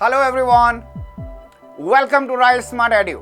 Hello everyone, welcome to Right Smart Edu.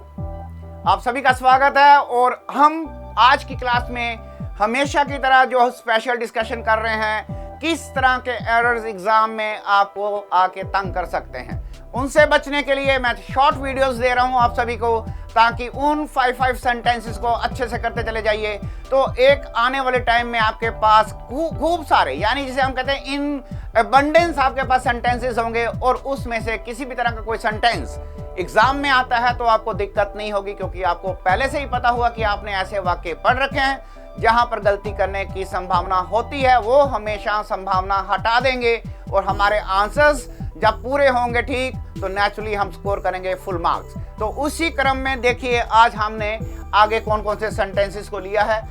आप सभी का स्वागत है और हम आज की क्लास में हमेशा की तरह जो स्पेशल डिस्कशन कर रहे हैं, किस तरह के एरर्स एग्जाम में आपको आके तंग कर सकते हैं, उनसे बचने के लिए मैं शॉर्ट वीडियोस दे रहा हूं आप सभी को, ताकि उन 5 सेंटेंसेस को अच्छे से करते चले जाइए। तो एक आने वाले टाइम में आपके पास खूब सारे, यानी जिसे हम कहते हैं इन अबंडेंस, आपके पास सेंटेंसेस होंगे और उसमें से किसी भी तरह का कोई सेंटेंस एग्जाम में आता है तो आपको दिक्कत नहीं होगी, क्योंकि आपको पहले से ही पता हुआ कि आपने ऐसे वाक्य पढ़ रखे हैं जहां पर गलती करने की संभावना होती है। वो हमेशा संभावना हटा देंगे और हमारे आंसर्स जब पूरे होंगे ठीक, तो नेचुरली हम स्कोर करेंगे फुल मार्क्स। तो उसी क्रम में देखिए आज हमने आगे कौन कौन से सेंटेंसेस को लिया है।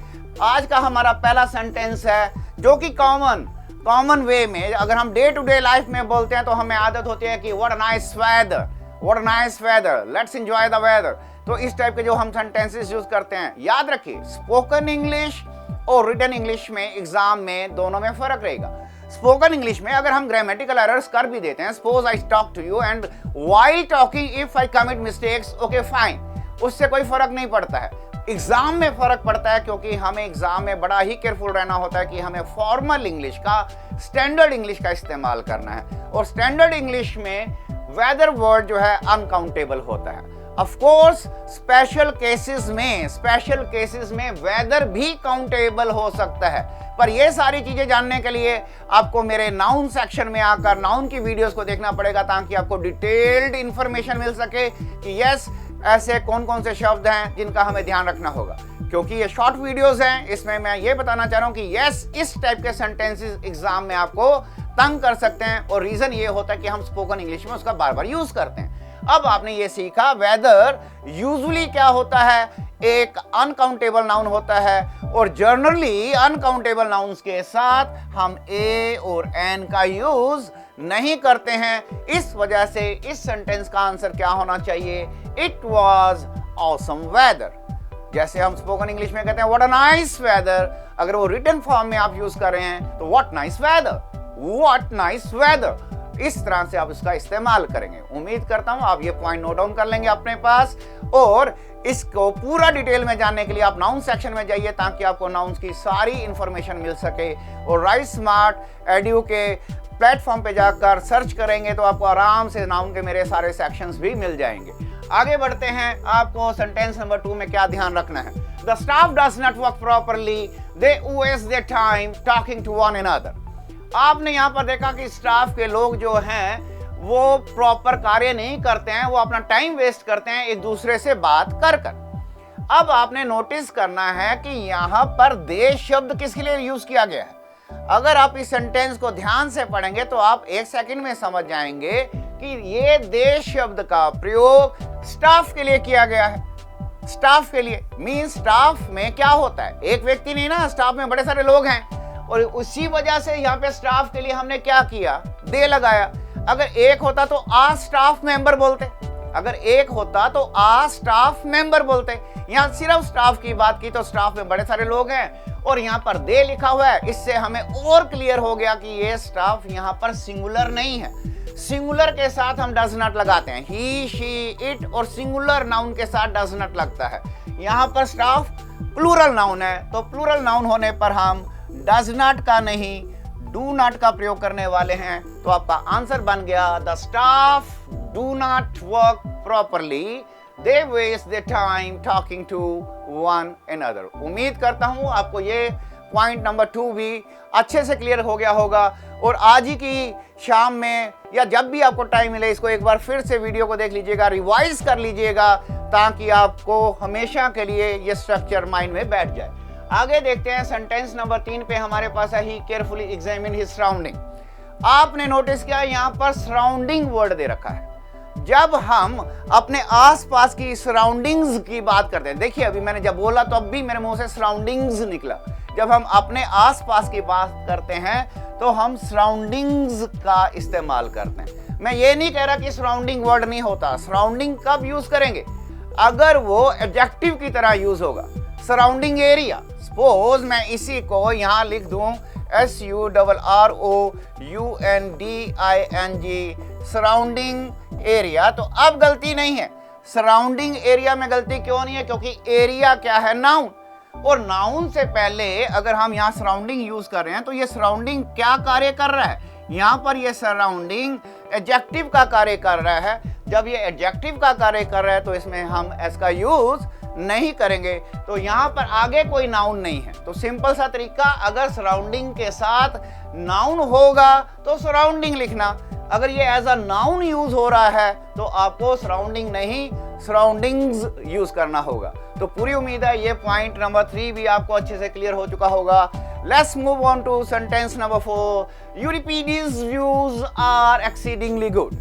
आज का हमारा पहला सेंटेंस है जो कि कॉमन वे में अगर हम डे टू डे लाइफ में बोलते हैं तो हमें आदत होती है कि what a nice weather, let's enjoy the weather. तो इस टाइप के जो हम सेंटेंसेस यूज करते हैं, याद रखिए स्पोकन इंग्लिश और रिटन इंग्लिश में एग्जाम में दोनों में फर्क रहेगा। स्पोकन इंग्लिश में अगर हम ग्रामेटिकल एरर्स कर भी देते हैं, suppose I talk to you and while talking if I commit mistakes, okay fine, उससे कोई फर्क नहीं पड़ता है। एग्जाम में फर्क पड़ता है, क्योंकि हमें एग्जाम में बड़ा ही केयरफुल रहना होता है कि हमें फॉर्मल इंग्लिश का, स्टैंडर्ड इंग्लिश का इस्तेमाल करना है। और स्टैंडर्ड इंग्लिश में वेदर वर्ड जो है अनकाउंटेबल होता है। ऑफ कोर्स स्पेशल केसेस में वेदर भी काउंटेबल हो सकता है, पर ये सारी चीजें जानने के लिए आपको मेरे नाउन सेक्शन में आकर नाउन की वीडियोस को देखना पड़ेगा, ताकि आपको डिटेल्ड इंफॉर्मेशन मिल सके कि यस ऐसे कौन कौन से शब्द हैं जिनका हमें ध्यान रखना होगा। क्योंकि ये शॉर्ट वीडियोस हैं, इसमें मैं ये बताना चाह रहा हूं कि यस इस टाइप के सेंटेंसेस एग्जाम में आपको तंग कर सकते हैं, और रीजन ये होता है कि हम स्पोकन इंग्लिश में उसका बार बार यूज करते हैं। अब आपने ये सीखा वेदर यूजुअली क्या होता है, एक अनकाउंटेबल नाउन होता है, और जनरली अनकाउंटेबल नाउन्स के साथ हम ए और एन का यूज नहीं करते हैं। इस वजह से इस सेंटेंस का आंसर क्या होना चाहिए, इट वाज ऑसम वेदर। जैसे हम स्पोकन इंग्लिश में कहते हैं व्हाट अ नाइस वेदर, अगर वो रिटन फॉर्म में आप यूज कर रहे हैं तो व्हाट नाइस वेदर, इस तरह से आप इसका इस्तेमाल करेंगे। उम्मीद करता हूं आप ये पॉइंट नोट डाउन कर लेंगे अपने पास, और इसको पूरा डिटेल में जानने के लिए आप नाउन सेक्शन में जाइए, ताकि आपको नाउन्स की सारी इंफॉर्मेशन मिल सके। और राइट स्मार्ट एड्यू के प्लेटफॉर्म पे जाकर सर्च करेंगे तो आपको आराम से नाउन के मेरे सारे सेक्शंस भी मिल जाएंगे। आगे बढ़ते हैं, आपको सेंटेंस नंबर 2 में क्या ध्यान रखना है। The staff does not work properly, they waste their time talking to one another. आपने यहाँ पर देखा कि स्टाफ के लोग जो हैं वो प्रॉपर कार्य नहीं करते हैं, वो अपना टाइम वेस्ट करते हैं एक दूसरे से बात कर कर। अब आपने नोटिस करना है कि यहाँ पर दे शब्द किसके लिए यूज किया गया है। अगर आप इस सेंटेंस को ध्यान से पढ़ेंगे तो आप एक सेकंड में समझ जाएंगे कि ये दे शब्द का प्रयोग स्टाफ के लिए किया गया है। स्टाफ के लिए मीन स्टाफ में क्या होता है, एक व्यक्ति नहीं ना, स्टाफ में बड़े सारे लोग हैं, और उसी वजह से यहाँ पे स्टाफ के लिए हमने क्या किया, दे लगाया। अगर एक होता तो आ स्टाफ मेंबर बोलते, अगर एक होता तो आ स्टाफ मेंबर बोलते। यहाँ सिर्फ स्टाफ की बात की तो स्टाफ में बड़े सारे लोग हैं और यहाँ पर दे लिखा हुआ है, इससे हमें और क्लियर हो गया कि ये स्टाफ यहाँ पर सिंगुलर नहीं है। सिंगुलर के साथ हम डज नॉट लगाते हैं, ही शी इट, और सिंगुलर नाउन के साथ डज नॉट लगता है। यहाँ पर स्टाफ प्लूरल नाउन है, तो प्लूरल नाउन होने पर हम डज नॉट का नहीं डू नॉट का प्रयोग करने वाले हैं। तो आपका आंसर बन गया the staff do not work properly, they waste their time talking to one another. उम्मीद करता हूं आपको ये पॉइंट नंबर 2 भी अच्छे से क्लियर हो गया होगा, और आज ही की शाम में या जब भी आपको टाइम मिले इसको एक बार फिर से वीडियो को देख लीजिएगा, रिवाइज कर लीजिएगा, ताकि आपको हमेशा के लिए ये स्ट्रक्चर माइंड में बैठ जाए। आगे देखते हैं सेंटेंस नंबर 3 पे हमारे पास है ही केयरफुली एग्जामिन हिज सराउंडिंग। आपने नोटिस किया यहाँ पर सराउंडिंग वर्ड दे रखा है। जब हम अपने आसपास की सराउंडिंग्स की बात करते हैं, देखिए अभी मैंने जब बोला तो अब भी मेरे मुंह से सराउंडिंग्स निकला। जब हम अपने आसपास की बात करते हैं तो हम सराउंडिंग्स का इस्तेमाल करते हैं। मैं ये नहीं कह रहा कि सराउंडिंग वर्ड नहीं होता, सराउंडिंग कब यूज करेंगे, अगर वो एडजेक्टिव की तरह यूज होगा। सराउंडिंग एरिया, सपोज मैं इसी को यहाँ लिख दूं SURROUNDING सराउंडिंग एरिया। तो अब गलती नहीं है, सराउंडिंग एरिया में गलती क्यों नहीं है, क्योंकि एरिया क्या है, नाउन, और नाउन से पहले अगर हम यहाँ सराउंडिंग यूज कर रहे हैं तो ये सराउंडिंग क्या कार्य कर रहा है, यहाँ पर ये सराउंडिंग एडजेक्टिव का कार्य कर रहा है। जब ये एडजेक्टिव का कार्य कर रहा है तो इसमें हम एस का यूज नहीं करेंगे, तो यहाँ पर आगे कोई नाउन नहीं है। तो सिंपल सा तरीका, अगर सराउंडिंग के साथ नाउन होगा तो सराउंडिंग लिखना, अगर ये एज अ नाउन यूज हो रहा है तो आपको सराउंडिंग नहीं सराउंडिंग्स यूज करना होगा। तो पूरी उम्मीद है ये पॉइंट नंबर 3 भी आपको अच्छे से क्लियर हो चुका होगा। Let's move on to sentence number 4। Euripides views are exceedingly good.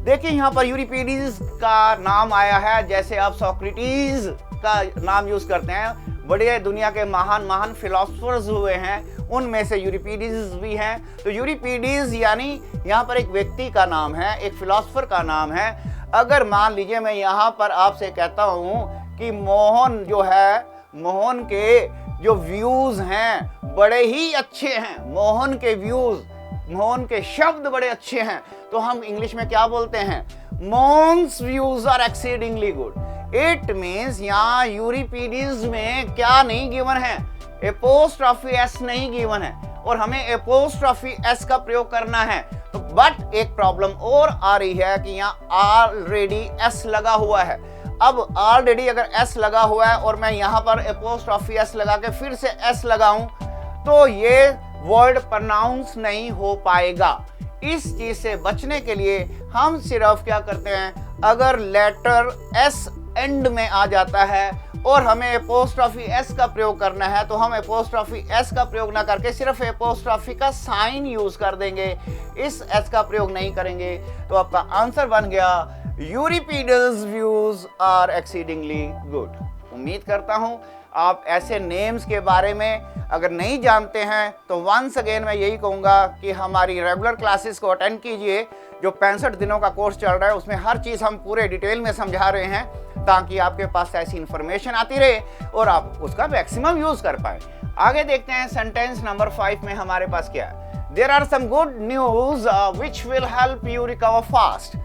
देखिए यहाँ पर यूरिपिडीज का नाम आया है, जैसे आप सोक्रेटिस का नाम यूज करते हैं, बड़े दुनिया के महान महान फिलोसफर्स हुए हैं, उनमें से यूरिपिडीज भी हैं। तो यूरिपिडीज यानी यहाँ पर एक व्यक्ति का नाम है, एक फिलोसफर का नाम है। अगर मान लीजिए मैं यहाँ पर आपसे कहता हूँ कि मोहन जो है, मोहन के जो व्यूज हैं बड़े ही अच्छे हैं, मोहन के व्यूज, मोहन के शब्द बड़े अच्छे हैं, तो हम इंग्लिश में क्या बोलते हैं, Mohan's views are exceedingly good. It means यहाँ यूरिपिडीज में क्या नहीं गिवन है, एपोस्ट्रॉफी एस नहीं गिवन है, और हमें एपोस्ट्रॉफी एस का प्रयोग करना है। तो बट एक प्रॉब्लम और आ रही है कि यहाँ ऑलरेडी एस लगा हुआ है। अब ऑलरेडी अगर एस लगा हुआ है और मैं यहाँ पर एपोस्ट्रॉफी एस लगा के फिर से एस लगाऊं तो ये वर्ड प्रोनाउंस नहीं हो पाएगा। इस चीज से बचने के लिए हम सिर्फ क्या करते हैं, अगर लेटर एस एंड में आ जाता है और हमें एपोस्ट्रॉफी एस का प्रयोग करना है तो हम एपोस्ट्रॉफी एस का प्रयोग ना करके सिर्फ एपोस्ट्रॉफी का साइन यूज कर देंगे, इस एस का प्रयोग नहीं करेंगे। तो आपका आंसर बन गया यूरिपिडीज व्यूज आर एक्सीडिंगली गुड। उम्मीद करता हूं आप ऐसे नेम्स के बारे में अगर नहीं जानते हैं तो वंस अगेन मैं यही कहूँगा कि हमारी रेगुलर क्लासेस को अटेंड कीजिए। जो 65 दिनों का कोर्स चल रहा है उसमें हर चीज़ हम पूरे डिटेल में समझा रहे हैं, ताकि आपके पास ऐसी इंफॉर्मेशन आती रहे और आप उसका मैक्सिमम यूज कर पाए। आगे देखते हैं सेंटेंस नंबर 5 में हमारे पास क्या है। There are some good news which will help you recover fast.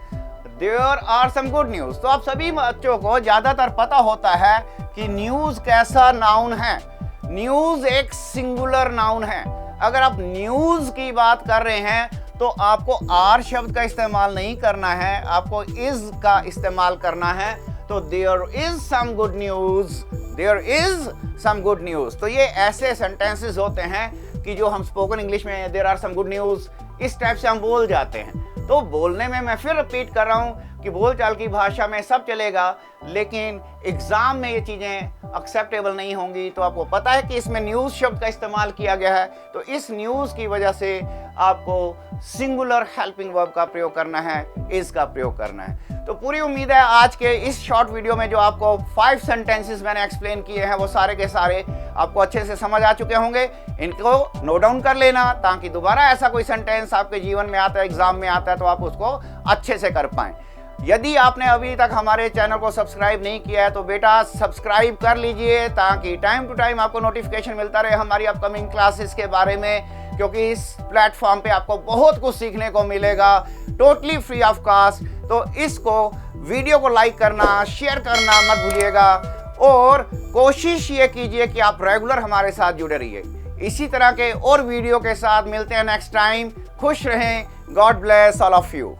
There are some good news. तो आप सभी बच्चों को ज्यादातर पता होता है कि न्यूज कैसा नाउन है। न्यूज एक सिंगुलर नाउन है। अगर आप न्यूज की बात कर रहे हैं तो आपको आर शब्द का इस्तेमाल नहीं करना है, आपको इज का इस्तेमाल करना है। तो there is some good news, there is some good news. तो ये ऐसे सेंटेंसेस होते हैं कि जो हम स्पोकन इंग्लिश में there are some good news इस टाइप से हम बोल जाते हैं। तो बोलने में मैं फिर रिपीट कर रहा हूँ कि बोलचाल की भाषा में सब चलेगा, लेकिन एग्जाम में ये चीज़ें एक्सेप्टेबल नहीं होंगी। तो आपको पता है कि इसमें न्यूज़ शब्द का इस्तेमाल किया गया है, तो इस न्यूज़ की वजह से आपको सिंगुलर हेल्पिंग वर्ब का प्रयोग करना है, इज का प्रयोग करना है। तो पूरी उम्मीद है आज के इस शॉर्ट वीडियो में जो आपको 5 सेंटेंसेस मैंने एक्सप्लेन किए हैं वो सारे के सारे आपको अच्छे से समझ आ चुके होंगे। इनको नोट डाउन कर लेना ताकि दोबारा ऐसा कोई सेंटेंस आपके जीवन में आता है, एग्जाम में आता है, तो आप उसको अच्छे से कर पाएं। यदि आपने अभी तक हमारे चैनल को सब्सक्राइब नहीं किया है तो बेटा सब्सक्राइब कर लीजिए, ताकि टाइम टू टाइम आपको नोटिफिकेशन मिलता रहे हमारी अपकमिंग क्लासेस के बारे में, क्योंकि इस प्लेटफॉर्म पे आपको बहुत कुछ सीखने को मिलेगा टोटली फ्री ऑफ कॉस्ट। तो इसको वीडियो को लाइक करना, शेयर करना मत भूलिएगा, और कोशिश ये कीजिए कि आप रेगुलर हमारे साथ जुड़े रहिए। इसी तरह के और वीडियो के साथ मिलते हैं नेक्स्ट टाइम। खुश रहें। God bless all of you.